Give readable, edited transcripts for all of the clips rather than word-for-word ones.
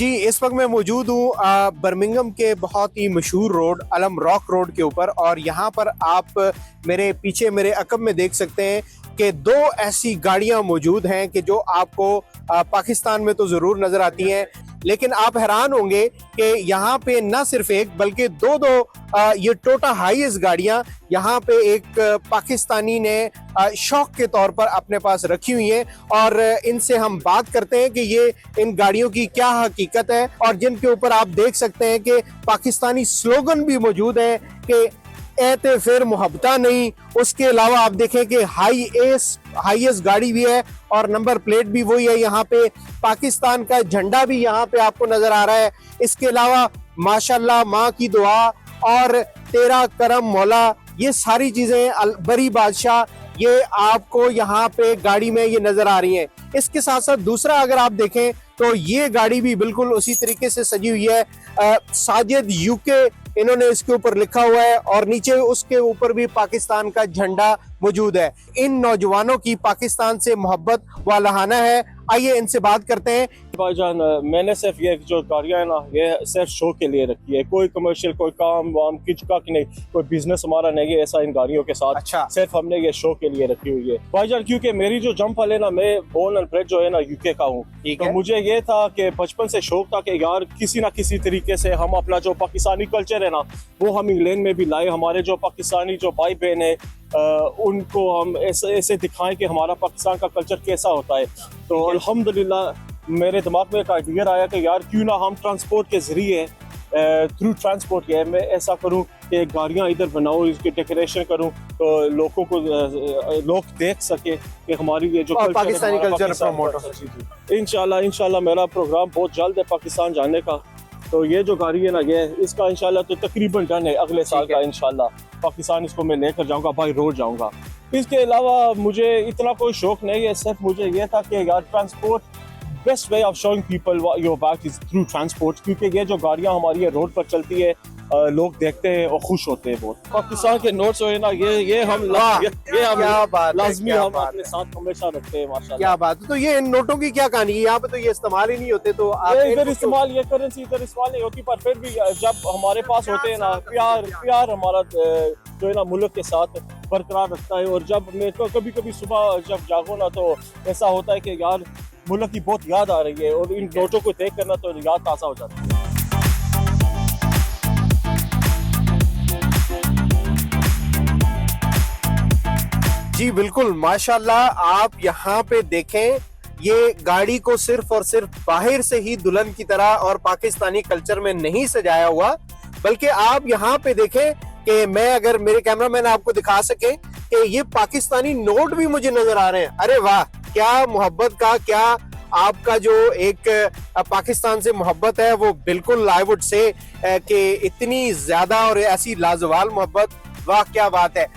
जी, इस वक्त मैं मौजूद हूँ बर्मिंघम के बहुत ही मशहूर रोड अलम रॉक रोड के ऊपर। और यहाँ पर आप मेरे पीछे मेरे अकब में देख सकते हैं कि दो ऐसी गाड़ियाँ मौजूद हैं कि जो आपको पाकिस्तान में तो ज़रूर नज़र आती हैं, लेकिन आप हैरान होंगे कि यहाँ पे न सिर्फ एक बल्कि दो ये टोटा हाईएस्ट गाड़ियाँ यहाँ पे एक पाकिस्तानी ने शौक के तौर पर अपने पास रखी हुई हैं। और इनसे हम बात करते हैं कि ये इन गाड़ियों की क्या हकीकत है, और जिनके ऊपर आप देख सकते हैं कि पाकिस्तानी स्लोगन भी मौजूद है कि एते फिर मुहब्बता नहीं। उसके अलावा आप देखें कि हाईएस्ट गाड़ी भी है और नंबर प्लेट भी वही है। यहाँ पे पाकिस्तान का झंडा भी यहाँ पे आपको नजर आ रहा है। इसके अलावा माशाल्लाह माँ की दुआ और तेरा करम मौला, ये सारी चीजें बरी बादशाह, ये आपको यहाँ पे गाड़ी में ये नजर आ रही हैं। इसके साथ साथ दूसरा अगर आप देखें तो ये गाड़ी भी बिल्कुल उसी तरीके से सजी हुई है। साजिद यूके इन्होंने इसके ऊपर लिखा हुआ है और नीचे उसके ऊपर भी पाकिस्तान का झंडा मौजूद है। इन नौजवानों की पाकिस्तान से मोहब्बत व लहाना है। आइए इनसे बात करते हैं। भाईजान, मैंने सिर्फ ये जो गाड़ियाँ है ना, ये सिर्फ शो के लिए रखी है। कोई कमर्शियल, कोई काम वाम किचका की नहीं, कोई बिजनेस हमारा नहीं है ऐसा इन गाड़ियों के साथ। अच्छा। सिर्फ हमने ये शो के लिए रखी हुई है भाईजान, क्योंकि मेरी जो जंप वाले ना, मैं बोर्न एंड ब्रेड जो है ना यूके का हूँ। तो मुझे ये था कि बचपन से शौक था कि यार किसी ना किसी तरीके से हम अपना जो पाकिस्तानी कल्चर है ना, वो हम इंग्लैंड में भी लाए। हमारे जो पाकिस्तानी जो भाई बहन है उनको हम ऐसे दिखाएं कि हमारा पाकिस्तान का कल्चर कैसा होता है। तो अल्हम्दुलिल्लाह मेरे दिमाग में एक आइडिया आया कि यार क्यों ना हम ट्रांसपोर्ट के जरिए थ्रू ट्रांसपोर्ट के मैं ऐसा करूं कि गाड़ियां इधर बनाऊं, इसकी डेकोरेशन करूं तो लोगों को लोग देख सके कि हमारी ये जो पाकिस्तानी कल्चर प्रमोट हो सके। इंशाल्लाह मेरा प्रोग्राम बहुत जल्द है पाकिस्तान जाने का। तो ये जो गाड़ी है ना, ये इसका इंशाल्लाह तो तकरीबन डन है। अगले साल का इंशाल्लाह पाकिस्तान इसको मैं लेकर जाऊंगा, बाई रोड जाऊंगा। इसके अलावा मुझे इतना कोई शौक नहीं है, सिर्फ मुझे ये था कि यार transport best way of showing people your back is through transport. क्योंकि ये जो गाड़ियां हमारी रोड पर चलती है लोग देखते हैं और खुश होते हैं बहुत। पाकिस्तान के नोट्स हो ना, ये हम लाजमी हम अपने साथ हमेशा रखते हैं माशाल्लाह। क्या बात है। तो ये इन नोटों की क्या कहानी है? यहाँ पे तो ये इस्तेमाल ही नहीं होते, तो इधर इस्तेमाल, ये करेंसी इधर इस्तेमाल नहीं होती, पर फिर भी जब हमारे पास होते हैं ना, प्यार हमारा जो है ना मुल्क के साथ बरकरार रखता है। और जब मैं तो कभी सुबह जब जागो ना, तो ऐसा होता है कि यार मुल्क की बहुत याद आ रही है, और इन नोटों को देख करना तो याद ताज़ा हो जाती है। जी बिल्कुल, माशाल्लाह। आप यहाँ पे देखें, ये गाड़ी को सिर्फ और सिर्फ बाहर से ही दुल्हन की तरह और पाकिस्तानी कल्चर में नहीं सजाया हुआ, बल्कि आप यहाँ पे देखें कि मैं अगर मेरे कैमरामैन आपको दिखा सके कि ये पाकिस्तानी नोट भी मुझे नजर आ रहे हैं। अरे वाह, क्या मोहब्बत का, क्या आपका जो एक पाकिस्तान से मोहब्बत है वो बिल्कुल आई वुड से कि इतनी ज्यादा और ऐसी लाजवाब मोहब्बत, वाह क्या बात है।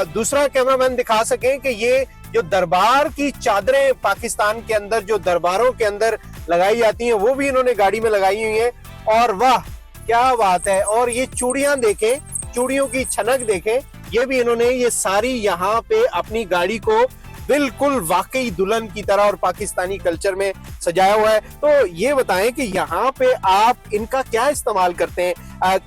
दूसरा कैमरामैन दिखा सकें कि ये जो दरबार की चादरें पाकिस्तान के अंदर जो दरबारों के अंदर लगाई जाती हैं, वो भी इन्होंने गाड़ी में लगाई हुई हैं। और वाह क्या बात है। और ये चूड़ियां देखें, चूड़ियों की छनक देखें, ये भी इन्होंने ये सारी यहाँ पे अपनी गाड़ी को बिल्कुल वाकई दुल्हन की तरह और पाकिस्तानी कल्चर में सजाया हुआ है। तो ये बताएं कि यहाँ पे आप इनका क्या इस्तेमाल करते हैं?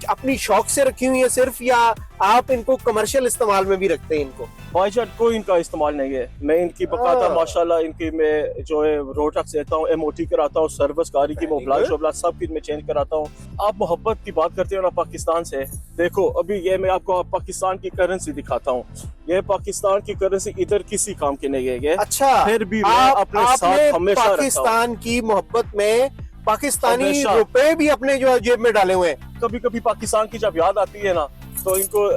अपनी शौक से रखी हुई है सिर्फ, या आप इनको कमर्शियल इस्तेमाल में भी रखते हैं इनको? भाईजान कोई इनका इस्तेमाल नहीं है। मैं इनकी बकाता माशाल्लाह इनकी मैं जो है रोड टैक्स देता हूँ, MOT कराता हूँ, सर्विस गाड़ी की मोबाइल शोबला सब कुछ मैं चेंज कराता हूँ। आप मोहब्बत की बात करते हो ना पाकिस्तान से, देखो अभी ये मैं आपको पाकिस्तान की करेंसी दिखाता हूँ। ये पाकिस्तान की करेंसी इधर किसी काम की नहीं है ये। अच्छा, फिर भी मैं अपने साथ हमेशा पाकिस्तान की मोहब्बत में पाकिस्तानी रुपए भी अपने जो जेब में डाले हुए हैं। कभी पाकिस्तान की जब याद आती है ना, तो इनको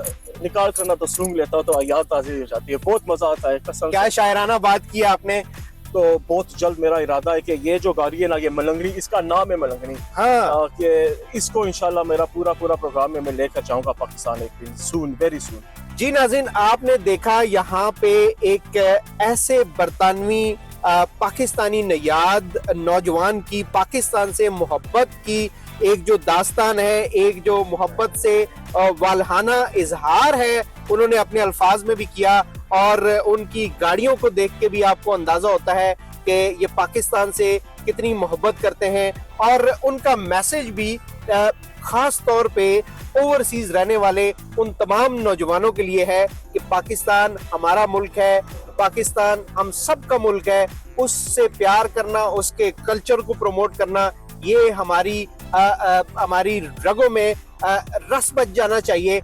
निकाल करना तो सूंघ लेता हूं तो याद ताज़ी हो जाती है, बहुत मजा आता है कसम। क्या शायराना बात की आपने। तो बहुत जल्द मेरा इरादा है कि ये जो गाड़ी है ना, ये मलंगनी, इसका नाम है मलंगनी। हाँ। कि इसको इंशाल्लाह मेरा पूरा प्रोग्राम में मैं लेकर जाऊंगा पाकिस्तान एक दिन, सून, वेरी सून। जी नाज़रीन, आपने देखा यहाँ पे एक ऐसे बरतानवी पाकिस्तानी नयाद नौजवान की पाकिस्तान से मोहब्बत की एक जो दास्तान है, एक जो मोहब्बत से वालहाना इजहार है, उन्होंने अपने अल्फाज में भी किया। और उनकी गाड़ियों को देख के भी आपको अंदाजा होता है कि ये पाकिस्तान से कितनी मोहब्बत करते हैं और उनका मैसेज भी खास तौर पे ओवरसीज रहने वाले उन तमाम नौजवानों के लिए है कि पाकिस्तान हमारा मुल्क है, पाकिस्तान हम सब का मुल्क है, उससे प्यार करना, उसके कल्चर को प्रमोट करना, ये हमारी रगों में रस बच जाना चाहिए।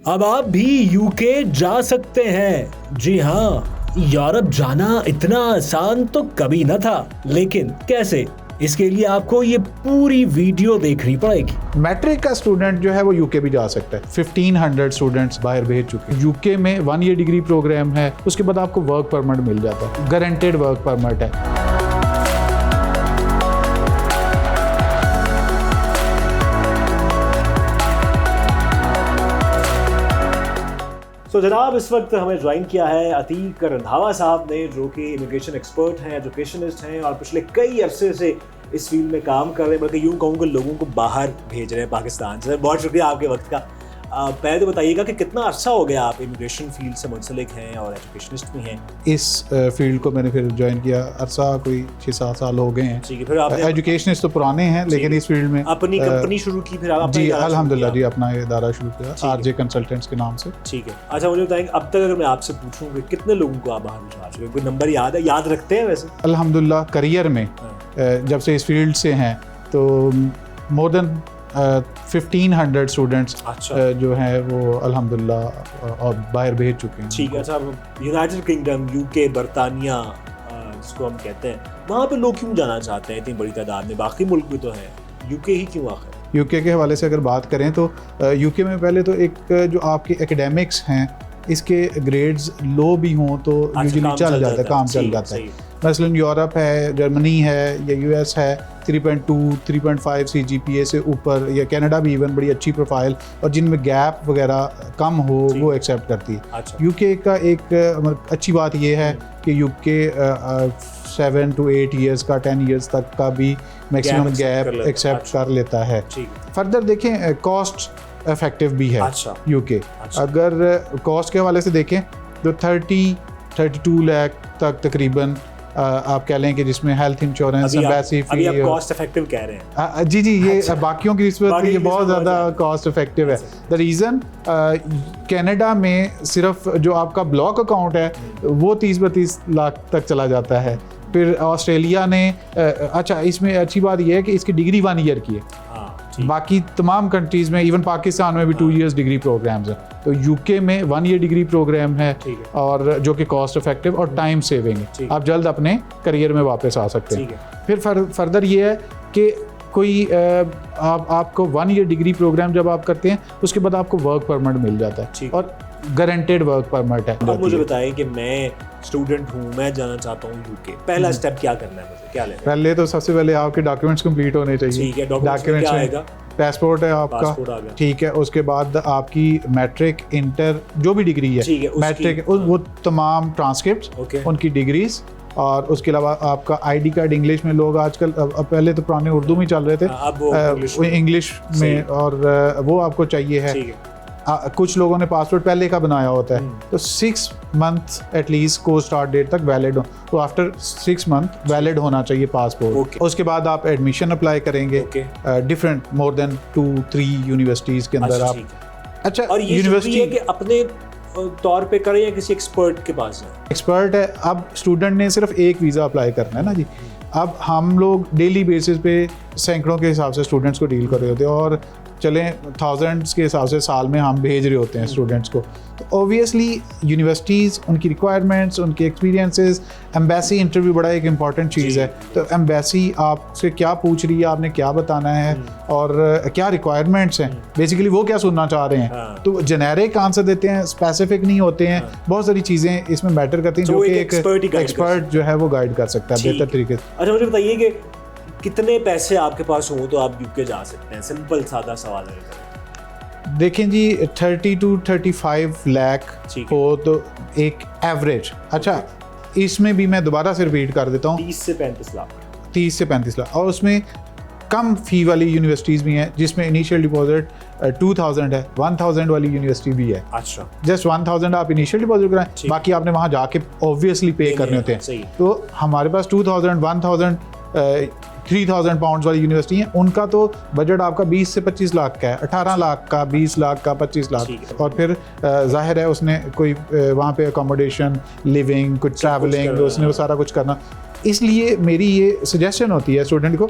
अब आप भी यूके जा सकते हैं। जी हाँ, यूरोप जाना इतना आसान तो कभी न था, लेकिन कैसे? इसके लिए आपको ये पूरी वीडियो देखनी पड़ेगी। मैट्रिक का स्टूडेंट जो है वो यूके भी जा सकता है। 1500 स्टूडेंट्स बाहर भेज चुके हैं। यूके में 1 ईयर डिग्री प्रोग्राम है, उसके बाद आपको वर्क परमिट मिल जाता है, गारंटेड वर्क परमिट है। तो जनाब, इस वक्त हमें ज्वाइन किया है अतीक रंधावा साहब ने, जो कि इमिग्रेशन एक्सपर्ट हैं, एजुकेशनिस्ट हैं और पिछले कई अरसे से इस फील्ड में काम कर रहे हैं, बल्कि यूँ कहूँ कि लोगों को बाहर भेज रहे हैं पाकिस्तान से। बहुत शुक्रिया आपके वक्त का। पहले तो बताइएगा कि कितना अरसा हो गया आप इमिग्रेशन फील्ड से मुंसलिक हैं और एजुकेशनिस्ट भी हैं? इस फील्ड को मैंने फिर ज्वाइन किया, अरसा कोई 6-7 साल हो गए हैं। ठीक है, फिर आपने एजुकेशनिस्ट तो पुराने हैं, लेकिन इस फील्ड में अपनी कंपनी शुरू की, फिर आप जी अल्हम्दुलिल्लाह जी अपना इदारा शुरू किया आरजे कंसल्टेंट्स के नाम से। ठीक है। अच्छा, मुझे बताएंगे अब तक अगर मैं आपसे पूछूं कि कितने लोगों को आप बाहर भिजवा चुके हैं, कोई नंबर याद है? याद रखते हैं वैसे? अल्हम्दुलिल्लाह करियर में जब से इस फील्ड से हैं तो मोर देन 1500 स्टूडेंट्स जो हैं वो अल्हम्दुलिल्लाह और बाहर भेज चुके हैं। ठीक है। अच्छा, यूनाइटेड किंगडम, यूके, बरतानिया जिसको हम कहते हैं, वहाँ पे लोग क्यों जाना चाहते हैं इतनी बड़ी तादाद में? बाकी मुल्क भी तो हैं, यूके ही क्यों आखिर? यूके के हवाले से अगर बात करें तो यूके में पहले तो एक जो आपके एकेडमिक्स हैं इसके ग्रेड्स लो भी हों तो यूजुअली चल जाता है, काम चल जाता है। मसलन यूरोप है, जर्मनी है या यूएस है, 3.2, 3.5 CGPA से ऊपर, या कनाडा भी इवन बड़ी अच्छी प्रोफाइल और जिनमें गैप वगैरह कम हो वो एक्सेप्ट करती है। अच्छा। यूके का एक अच्छी बात ये है कि यूके 7 to 8 ईयर्स का, 10 ईयर्स तक का भी मैक्सिमम गैप एक्सेप्ट कर लेता है। फर्दर देखें, कॉस्ट इफेक्टिव भी है यूके। अगर कॉस्ट के हवाले से देखें तो 32 लाख तक तकरीबन आप कह लें कि जिसमें हेल्थ इंश्योरेंस, एम्बेसी फी। अभी आप कॉस्ट इफेक्टिव कह रहे हैं? जी ये बाकियों की निस्बत ये बहुत ज़्यादा कॉस्ट इफेक्टिव है। द रीज़न कनाडा में सिर्फ जो आपका ब्लॉक अकाउंट है वो 30-32 लाख तक चला जाता है। फिर ऑस्ट्रेलिया ने अच्छा, इसमें अच्छी बात यह है कि इसकी डिग्री 1 ईयर की है। बाकी तमाम कंट्रीज़ में, इवन पाकिस्तान में भी 2 इयर्स डिग्री प्रोग्राम्स हैं। तो यूके में 1 ईयर डिग्री प्रोग्राम है और जो कि कॉस्ट इफेक्टिव और टाइम सेविंग है। आप जल्द अपने करियर में वापस आ सकते हैं। फिर फर्दर ये है कि कोई आपको 1 ईयर डिग्री प्रोग्राम जब आप करते हैं उसके बाद आपको वर्क परमिट मिल जाता है और गारंटेड वर्क परमिट है। अब मुझे बताएं कि मैं स्टूडेंट हूँ, मैं जाना चाहता हूँ यूके, पहला स्टेप क्या करना है मुझे, क्या लेना है? पहले तो सबसे पहले आपके डॉक्यूमेंट्स कंप्लीट होने चाहिए। ठीक है, डॉक्यूमेंट्स क्या आएगा? पासपोर्ट है आपका, ठीक है। उसके बाद आपकी मैट्रिक, इंटर, जो भी डिग्री है, मैट्रिक वो तमाम ट्रांसक्रिप्ट, उनकी डिग्रीज, और उसके अलावा आपका आईडी कार्ड। इंग्लिश में लोग आजकल, पहले तो पुराने उर्दू में चल रहे थे, अब इंग्लिश में, और वो आपको चाहिए है। कुछ लोगों ने पासपोर्ट पहले का बनाया होता है, तो 6 मंथ एटलीस्ट को स्टार्ट डेट तक वैलिड हो, तो आफ्टर 6 मंथ वैलिड होना चाहिए पासपोर्ट। उसके बाद आप एडमिशन अप्लाई करेंगे डिफरेंट मोर देन 2-3 यूनिवर्सिटीज़ के अंदर आप। अच्छा, और ये यूनिवर्सिटी है कि अपने तौर पे करें या किसी एक्सपर्ट के पास है? एक्सपर्ट है। अब स्टूडेंट ने सिर्फ एक वीज़ा अप्लाई करना है ना जी। अब हम लोग डेली बेसिस पे सैकड़ों के हिसाब से स्टूडेंट्स को डील कर रहे होते हैं और चलें थाउजेंड्स के हिसाब से साल में हम भेज रहे होते हैं स्टूडेंट्स को। तो ऑब्वियसली यूनिवर्सिटीज़, उनकी रिक्वायरमेंट्स, उनके एक्सपीरियंसेस, एम्बेसी इंटरव्यू बड़ा एक इंपॉर्टेंट चीज़ है। तो एम्बेसी आपसे क्या पूछ रही है, आपने क्या बताना है और क्या रिक्वायरमेंट्स हैं, बेसिकली वो क्या सुनना चाह रहे हैं। तो जेनेरिक आंसर देते हैं, स्पेसिफिक नहीं होते हैं। बहुत सारी चीज़ें इसमें मैटर करती हैं जो कि एक एक्सपर्ट जो है वो गाइड कर सकता है बेहतर तरीके से। अच्छा, मुझे बताइए कि कितने पैसे आपके पास हो तो आप यूके जा सकते हैं? सिंपल सादा सवाल है। देखें जी, 30 to 35 लाख हो तो एक एवरेज। अच्छा, इसमें भी मैं दोबारा से रिपीट कर देता हूँ, 30 से 35 लाख। 30 से 35 लाख। और उसमें कम फ़ी वाली यूनिवर्सिटीज़ भी हैं जिसमें इनिशियल डिपॉजिट 2000 है, 1000 वाली यूनिवर्सिटी भी है। अच्छा, जस्ट 1000 आप इनिशियल डिपॉजिट कराएं, ठीक। बाकी आपने वहाँ जाके ऑब्वियसली पे करने होते हैं। सही। तो हमारे पास 2000, 1000, 3000 पाउंड्स वाली यूनिवर्सिटी है, उनका तो बजट आपका 20 से 25 लाख का है, 18 लाख का, 20 लाख का, 25 लाख। ठीक है। और फिर जाहिर है उसने कोई वहाँ पे अकोमोडेशन, लिविंग, कुछ ट्रैवलिंग, करना उसने है। वो सारा कुछ करना। इसलिए मेरी ये सजेशन होती है स्टूडेंट को,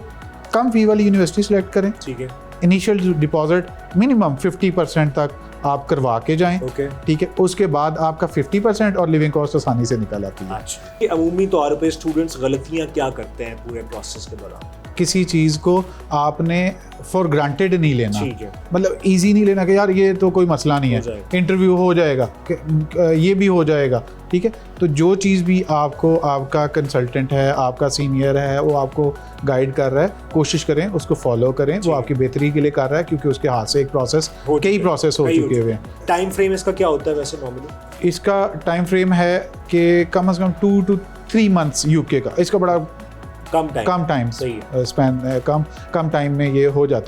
कम फी वाली यूनिवर्सिटी सेलेक्ट करें, ठीक है, इनिशियल डिपॉजिट मिनिमम 50% तक आप करवा के जाएं, ओके। ठीक है। उसके बाद आपका 50% और लिविंग कॉस्ट आसानी से निकल आती है। अच्छा, ये अमूमी तौर पे स्टूडेंट्स गलतियां क्या करते हैं पूरे प्रोसेस के दौरान? किसी चीज़ को आपने फॉर ग्रांटेड नहीं लेना, ठीक है, मतलब इजी नहीं लेना कि यार ये तो कोई मसला नहीं हो है, जाएगा। इंटरव्यू हो जाएगा, ये भी हो जाएगा, ठीक है। तो जो चीज़ भी आपको आपका कंसल्टेंट है, आपका सीनियर है, वो आपको गाइड कर रहा है, कोशिश करें उसको फॉलो करें, वो आपकी बेहतरी के लिए कर रहा है, क्योंकि उसके हाथ से एक प्रोसेस, कई प्रोसेस हो चुके हुए हैं। टाइम फ्रेम इसका क्या होता है वैसे नॉर्मली? इसका टाइम फ्रेम है कि कम से कम 2 to 3 मंथ्स यूके का, इसका बड़ा कम टाइम कम टाइम सही है। स्पैन, कम टाइम में ये हो जाता है।